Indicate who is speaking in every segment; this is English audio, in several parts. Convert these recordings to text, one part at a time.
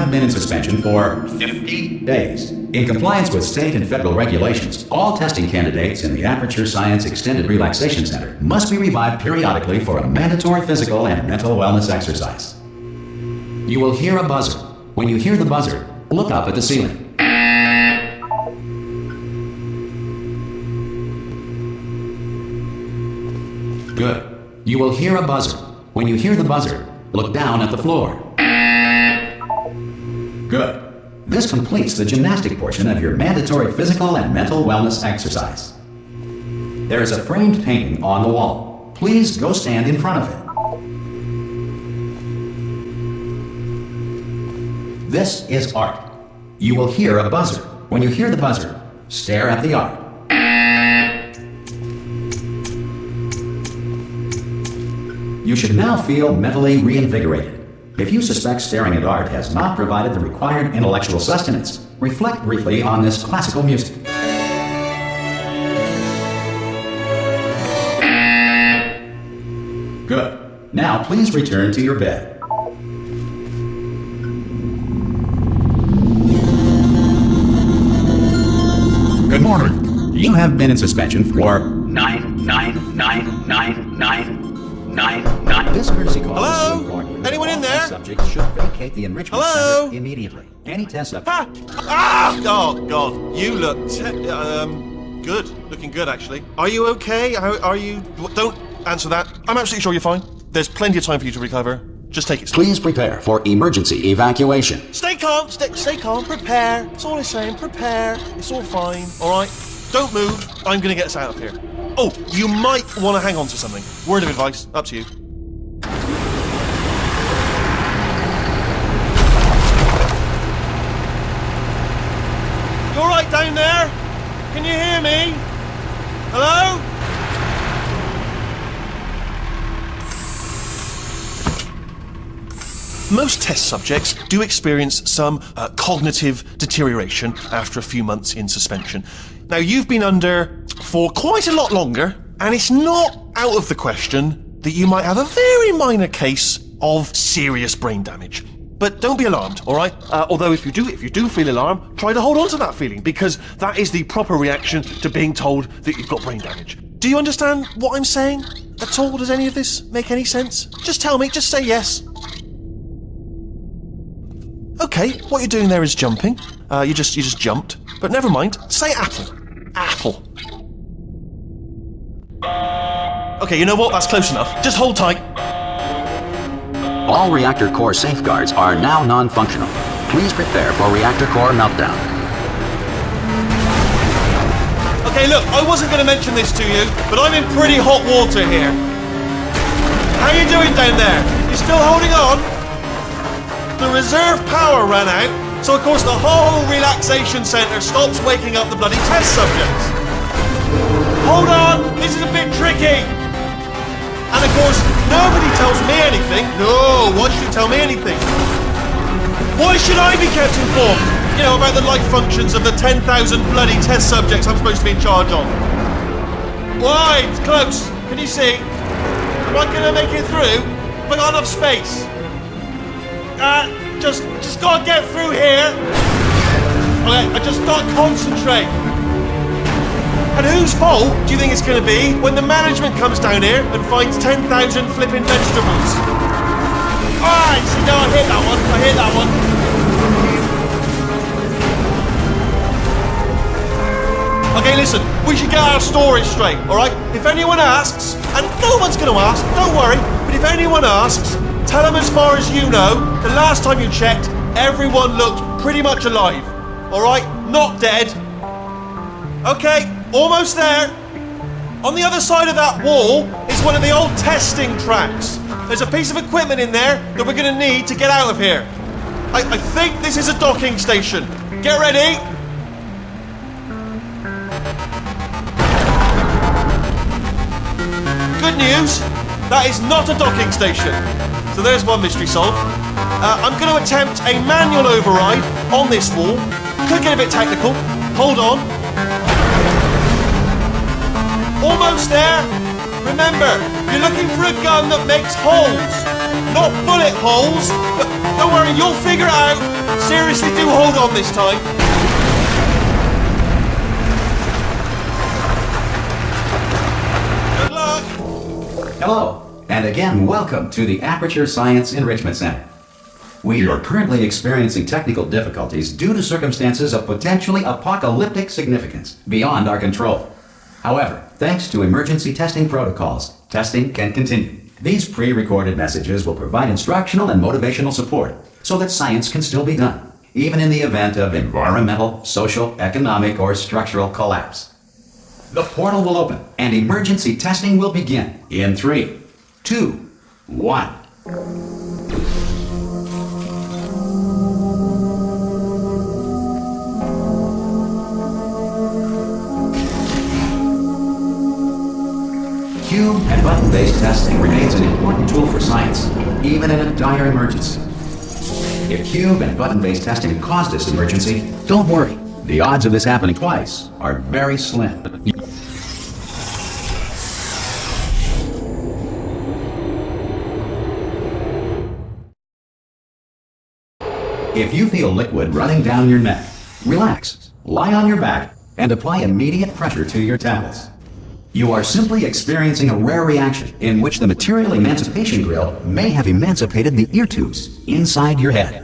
Speaker 1: have been in suspension for 50 days. In compliance with state and federal regulations, all testing candidates in the Aperture Science Extended Relaxation Center must be revived periodically for a mandatory physical and mental wellness exercise. You will hear a buzzer. When you hear the buzzer, look up at the ceiling. Good. You will hear a buzzer. When you hear the buzzer, look down at the floor. Good. This completes the gymnastic portion of your mandatory physical and mental wellness exercise. There is a framed painting on the wall. Please go stand in front of it. This is art. You will hear a buzzer. When you hear the buzzer, stare at the art. You should now feel mentally reinvigorated. If you suspect staring at art has not provided the required intellectual sustenance, reflect briefly on this classical music. Good. Now please return to your bed. Good morning. You have been in suspension for 9. This courtesy call.
Speaker 2: Hello? Anyone in there?
Speaker 1: Subjects should vacate the enrichment
Speaker 2: Hello?
Speaker 1: center immediately. Any test subject.
Speaker 2: Oh God! You look good. Looking good, actually. Are you okay? Are you? Don't answer that. I'm absolutely sure you're fine. There's plenty of time for you to recover. Just take it slow.
Speaker 1: Please prepare for emergency evacuation.
Speaker 2: Stay calm. Stay calm. Prepare. That's all I'm saying. Prepare. It's all fine. All right. Don't move. I'm gonna get us out of here. Oh, you might want to hang on to something. Word of advice, up to you. You all right down there? Can you hear me? Hello? Most test subjects do experience some cognitive deterioration after a few months in suspension. Now, you've been under for quite a lot longer, and it's not out of the question that you might have a very minor case of serious brain damage. But don't be alarmed, all right? Although if you do feel alarmed, try to hold on to that feeling, because that is the proper reaction to being told that you've got brain damage. Do you understand what I'm saying at all? Does any of this make any sense? Just tell me, just say yes. Okay, what you're doing there is jumping. You just jumped. But never mind. Say apple. Apple. Okay, you know what? That's close enough. Just hold tight.
Speaker 1: All reactor core safeguards are now non-functional. Please prepare for reactor core meltdown.
Speaker 2: Okay, look, I wasn't going to mention this to you, but I'm in pretty hot water here. How you doing down there? You still holding on? The reserve power ran out, so of course the whole relaxation centre stops waking up the bloody test subjects. Hold on, this is a bit tricky. And of course, nobody tells me anything. No, why should you tell me anything? Why should I be kept informed? You know, about the life functions of the 10,000 bloody test subjects I'm supposed to be in charge of. Why? It's close. Can you see? Am I gonna make it through? Have I got enough space? Just gotta get through here. Okay, I just gotta concentrate. And whose fault do you think it's gonna be when the management comes down here and finds 10,000 flipping vegetables? Alright, see, no, I hit that one. Okay, listen, we should get our story straight, alright? If anyone asks, and no one's gonna ask, don't worry, but if anyone asks, tell them as far as you know, the last time you checked, everyone looked pretty much alive. Alright? Not dead. Okay, almost there. On the other side of that wall is one of the old testing tracks. There's a piece of equipment in there that we're gonna need to get out of here. I think this is a docking station. Get ready. Good news, that is not a docking station. So there's one mystery solved. I'm going to attempt a manual override on this wall. Could get a bit technical. Hold on. Almost there. Remember, you're looking for a gun that makes holes. Not bullet holes, but Don't worry, you'll figure it out. Seriously, do hold on this time. Good luck.
Speaker 1: Hello, and again, welcome to the Aperture Science Enrichment Center. We are currently experiencing technical difficulties due to circumstances of potentially apocalyptic significance beyond our control. However, thanks to emergency testing protocols, testing can continue. These pre-recorded messages will provide instructional and motivational support so that science can still be done, even in the event of environmental, social, economic, or structural collapse. The portal will open and emergency testing will begin in 3, 2, 1. Cube and button-based testing remains an important tool for science, even in a dire emergency. If cube and button-based testing caused this emergency, don't worry. The odds of this happening twice are very slim. If you feel liquid running down your neck, relax, lie on your back, and apply immediate pressure to your temples. You are simply experiencing a rare reaction in which the material emancipation grill may have emancipated the ear tubes inside your head.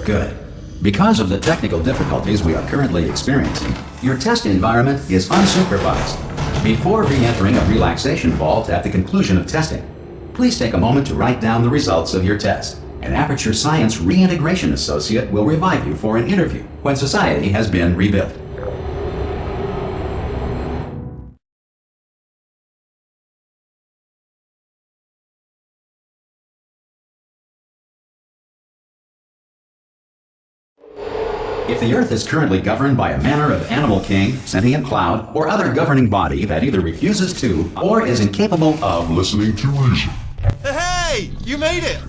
Speaker 1: Good. Because of the technical difficulties we are currently experiencing, your test environment is unsupervised. Before re-entering a relaxation vault at the conclusion of testing, please take a moment to write down the results of your test. An Aperture Science Reintegration Associate will revive you for an interview when society has been rebuilt. If the Earth is currently governed by a manner of animal king, sentient cloud, or other governing body that either refuses to or is incapable of listening to reason.
Speaker 2: Hey! You made it!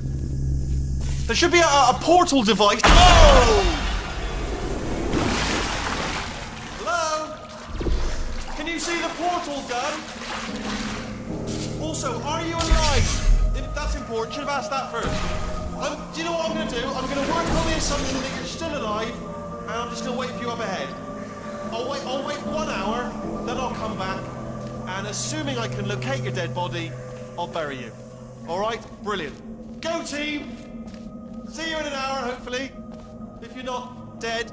Speaker 2: There should be a portal device. Oh! Hello? Can you see the portal gun? Also, are you alive? That's important. Should have asked that first. Do you know what I'm going to do? I'm going to work on the assumption that you're still alive, and I'm just going to wait for you up ahead. I'll wait 1 hour, then I'll come back, and assuming I can locate your dead body, I'll bury you. All right? Brilliant. Go, team! See you in an hour, hopefully, if you're not dead.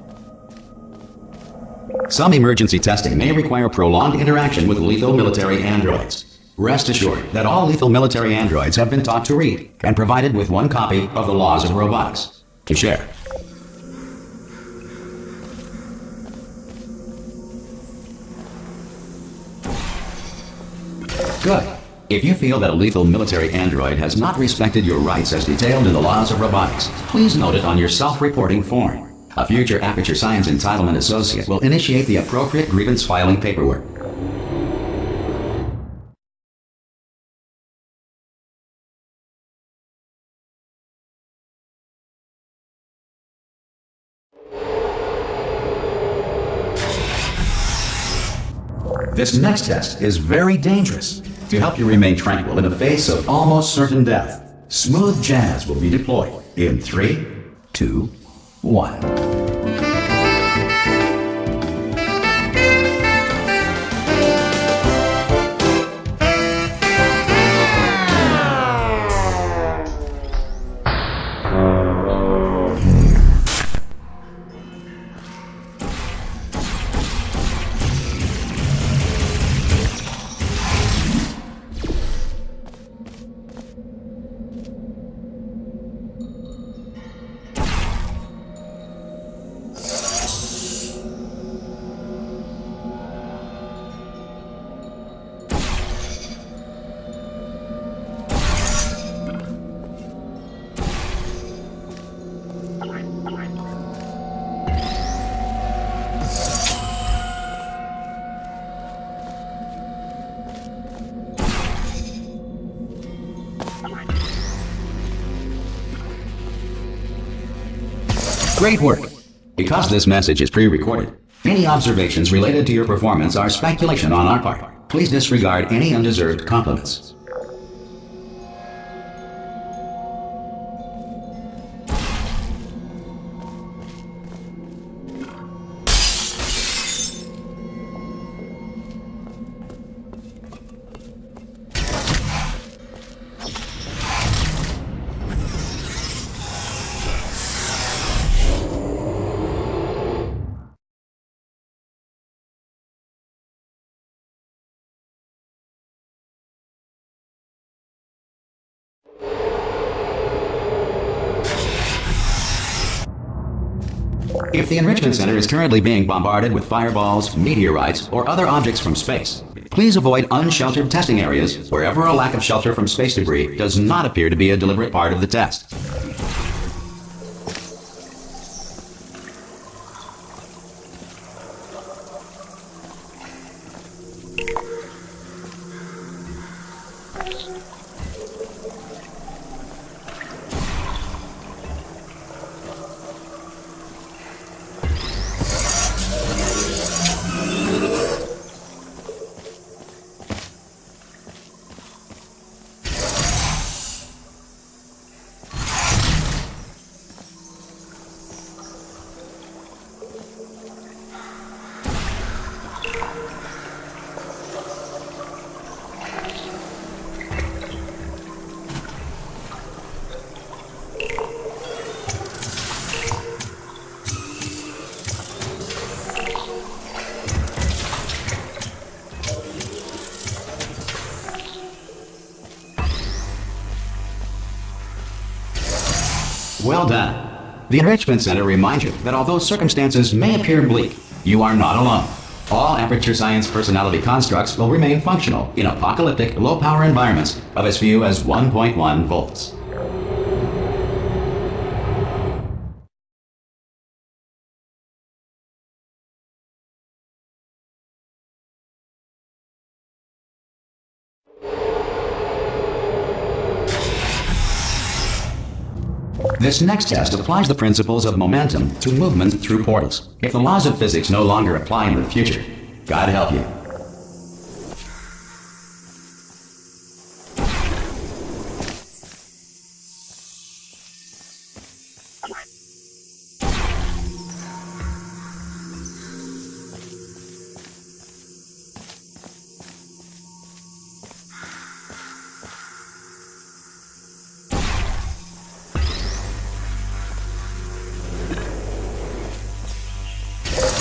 Speaker 1: Some emergency testing may require prolonged interaction with lethal military androids. Rest assured that all lethal military androids have been taught to read and provided with one copy of the Laws of Robotics to share. Good. If you feel that a lethal military android has not respected your rights as detailed in the Laws of Robotics, please note it on your self-reporting form. A future Aperture Science Entitlement Associate will initiate the appropriate grievance filing paperwork. This next test is very dangerous. To help you remain tranquil in the face of almost certain death, smooth jazz will be deployed in 3, 2, 1. Great work. Because this message is pre-recorded, any observations related to your performance are speculation on our part. Please disregard any undeserved compliments. If the Enrichment Center is currently being bombarded with fireballs, meteorites, or other objects from space, please avoid unsheltered testing areas wherever a lack of shelter from space debris does not appear to be a deliberate part of the test. Well done. The Enrichment Center reminds you that although circumstances may appear bleak, you are not alone. All Aperture Science personality constructs will remain functional in apocalyptic, low-power environments of as few as 1.1 volts. This next test applies the principles of momentum to movement through portals. If the laws of physics no longer apply in the future, God help you.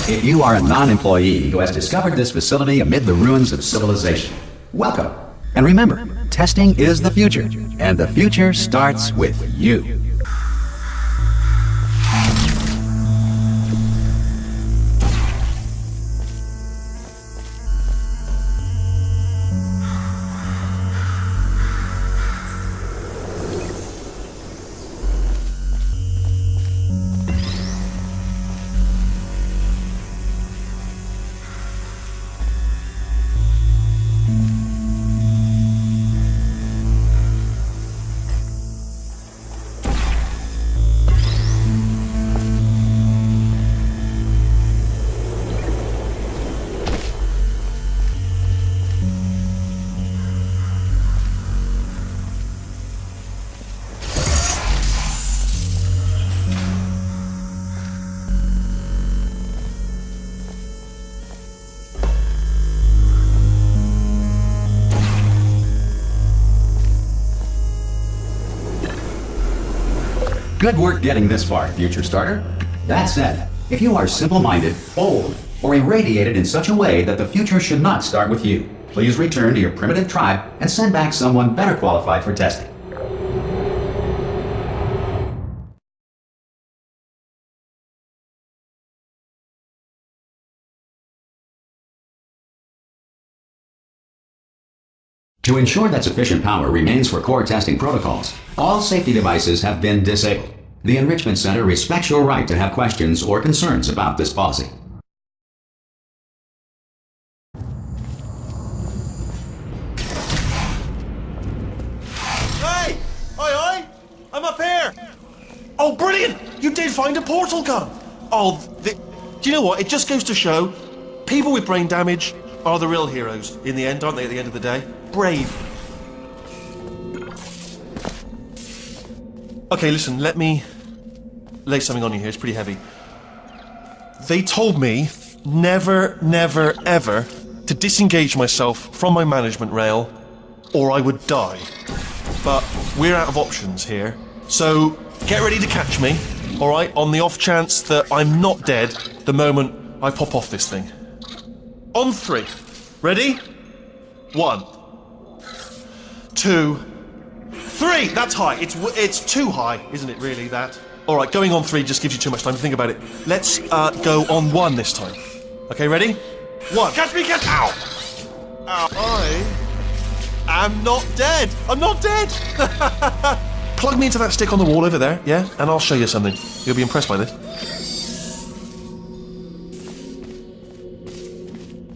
Speaker 1: If you are a non-employee who has discovered this facility amid the ruins of civilization, welcome. And remember, testing is the future, and the future starts with you. Good work getting this far, future starter. That said, if you are simple-minded, old, or irradiated in such a way that the future should not start with you, please return to your primitive tribe and send back someone better qualified for testing. To ensure that sufficient power remains for core testing protocols, all safety devices have been disabled. The Enrichment Center respects your right to have questions or concerns about this policy.
Speaker 2: Hey! Oi, oi! I'm up here! Oh, brilliant! You did find a portal gun! Oh, do you know what? It just goes to show, people with brain damage are the real heroes in the end, aren't they, at the end of the day? Brave. Okay, listen, let me lay something on you here. It's pretty heavy. They told me never, never, ever to disengage myself from my management rail or I would die. But we're out of options here, so get ready to catch me, alright, on the off chance that I'm not dead the moment I pop off this thing. On 3. Ready? 1, 2, 3! That's high. It's too high, isn't it, really, that? Alright, going on 3 just gives you too much time to think about it. Let's go on 1 this time. Okay, ready? 1. Catch me, catch... Ow! Ow. I am not dead. I'm not dead. Plug me into that stick on the wall over there, yeah? And I'll show you something. You'll be impressed by this.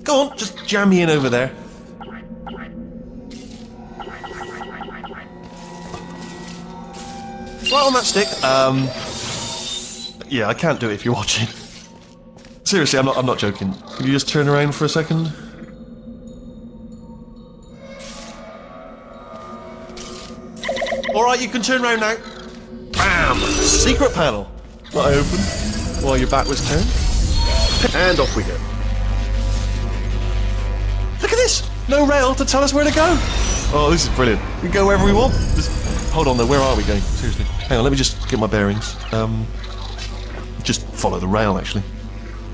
Speaker 2: Go on, just jam me in over there. Right on that stick. Yeah, I can't do it if you're watching. Seriously, I'm not joking. Can you just turn around for a second? Alright, you can turn around now. Bam! Secret panel. That I opened while your back was turned. And off we go. Look at this! No rail to tell us where to go. Oh, this is brilliant. We can go wherever we want. Just hold on though, where are we going? Seriously. Hang on, let me just get my bearings. Just follow the rail, actually.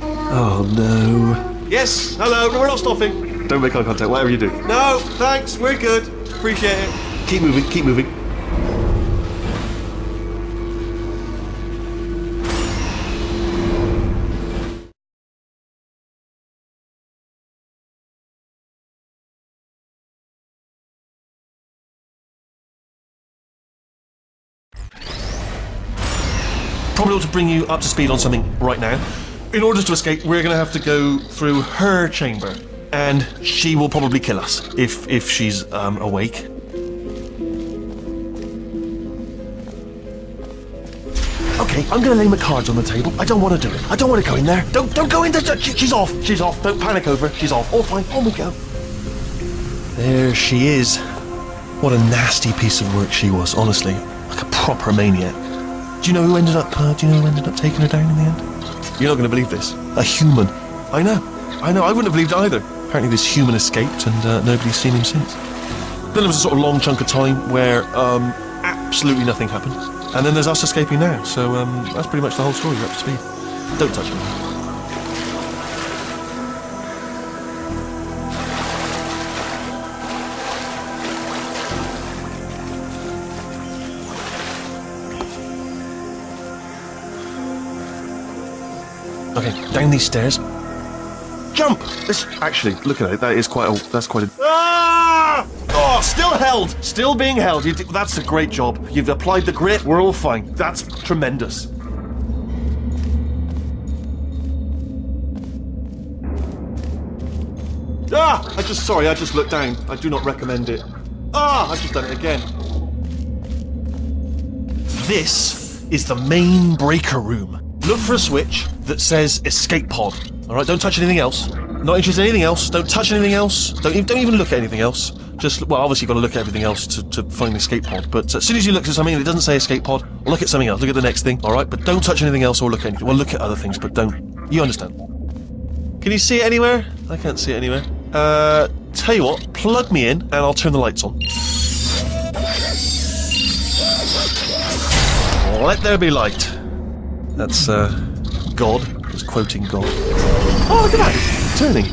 Speaker 2: Oh no. Yes, hello, no, we're not stopping. Don't make eye contact, whatever you do. No, thanks, we're good. Appreciate it. Keep moving, keep moving. Probably ought to bring you up to speed on something right now. In order to escape, we're going to have to go through her chamber, and she will probably kill us if she's awake. Okay, I'm going to lay my cards on the table. I don't want to do it. I don't want to go in there. Don't go in there. She's off. She's off. Don't panic over. She's off. All fine. On we go. There she is. What a nasty piece of work she was. Honestly, like a proper maniac. Do you know who ended up taking her down in the end? You're not going to believe this. A human. I know. I wouldn't have believed it either. Apparently this human escaped and nobody's seen him since. Then there was a sort of long chunk of time where absolutely nothing happened. And then there's us escaping now. So that's pretty much the whole story. You're up to speed. Don't touch me. Okay, down these stairs. Jump! Actually, look at it. That's quite a... Ah! Oh, still held! Still being held. That's a great job. You've applied the grit. We're all fine. That's tremendous. Ah! I just looked down. I do not recommend it. Ah! I've just done it again. This is the main breaker room. Look for a switch that says escape pod. Alright, don't touch anything else. Not interested in anything else. Don't touch anything else. Don't even look at anything else. Just, well, obviously you've got to look at everything else to find the escape pod. But as soon as you look at something and it doesn't say escape pod, look at something else. Look at the next thing, alright? But don't touch anything else or look at anything. Well, look at other things, but don't. You understand. Can you see it anywhere? I can't see it anywhere. Tell you what, plug me in and I'll turn the lights on. Let there be light. That's, God. Just quoting God. Oh, look at that! Turning.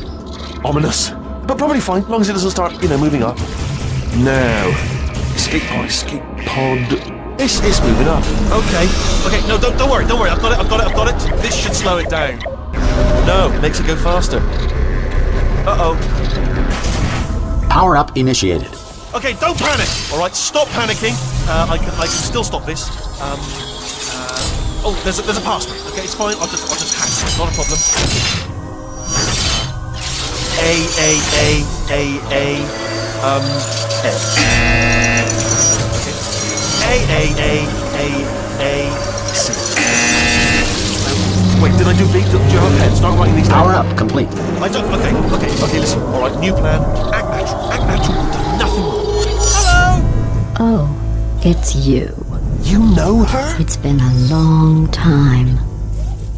Speaker 2: Ominous. But probably fine, as long as it doesn't start, moving up. Now. Escape pod. It's moving up. Okay, no, don't worry. I've got it. This should slow it down. No, makes it go faster. Uh-oh.
Speaker 1: Power up initiated.
Speaker 2: Okay, don't panic! Alright, stop panicking. I can still stop this. Oh, there's a password. Okay, it's fine. I'll just hack it. Not a problem. C. Wait, did I do big? Do you have a pen? Start writing these down.
Speaker 1: Power up, complete.
Speaker 2: I don't. Okay, listen. All right, new plan. Act natural. Do nothing wrong. Hello!
Speaker 3: Oh, it's you.
Speaker 2: You know her?
Speaker 3: It's been a long time.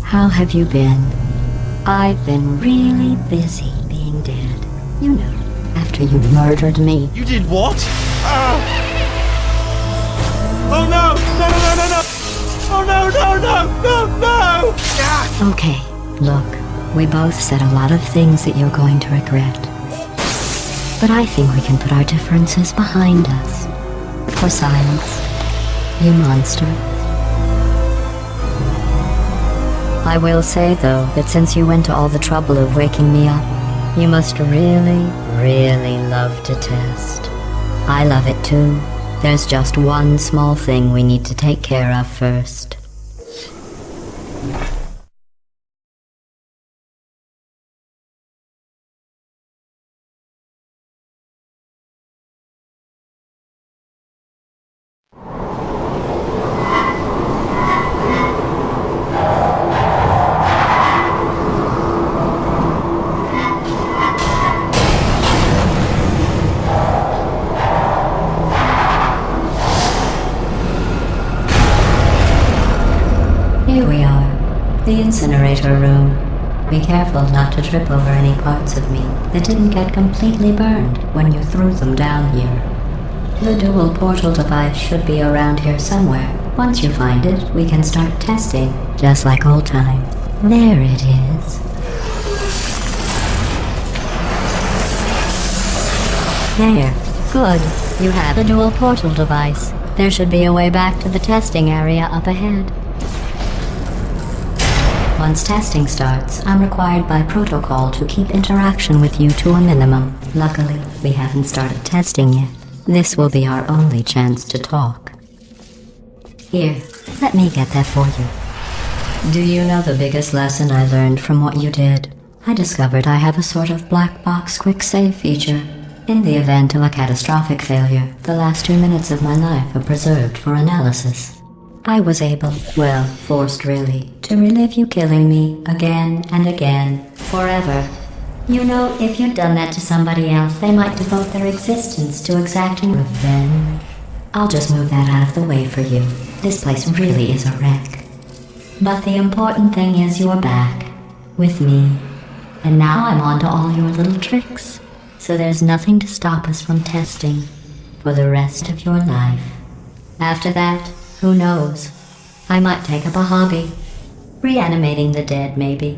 Speaker 3: How have you been? I've been really busy being dead. You know, after you murdered me.
Speaker 2: You did what? Oh no! Oh no! Ah!
Speaker 3: Okay, look, we both said a lot of things that you're going to regret. But I think we can put our differences behind us. For silence, you monster. I will say, though, that since you went to all the trouble of waking me up, you must really, really love to test. I love it too. There's just one small thing we need to take care of first. Here we are, the incinerator room. Be careful not to trip over any parts of me that didn't get completely burned when you threw them down here. The dual portal device should be around here somewhere. Once you find it, we can start testing, just like old times. There it is. There. Good. You have the dual portal device. There should be a way back to the testing area up ahead. Once testing starts, I'm required by protocol to keep interaction with you to a minimum. Luckily, we haven't started testing yet. This will be our only chance to talk. Here, let me get that for you. Do you know the biggest lesson I learned from what you did? I discovered I have a sort of black box quick save feature. In the event of a catastrophic failure, the last 2 minutes of my life are preserved for analysis. I was able, well, forced really, to relive you killing me again and again, forever. You know, if you'd done that to somebody else, they might devote their existence to exacting revenge. I'll just move that out of the way for you. This place really is a wreck. But the important thing is you're back, with me. And now I'm on to all your little tricks. So there's nothing to stop us from testing for the rest of your life. After that, who knows? I might take up a hobby. Reanimating the dead, maybe.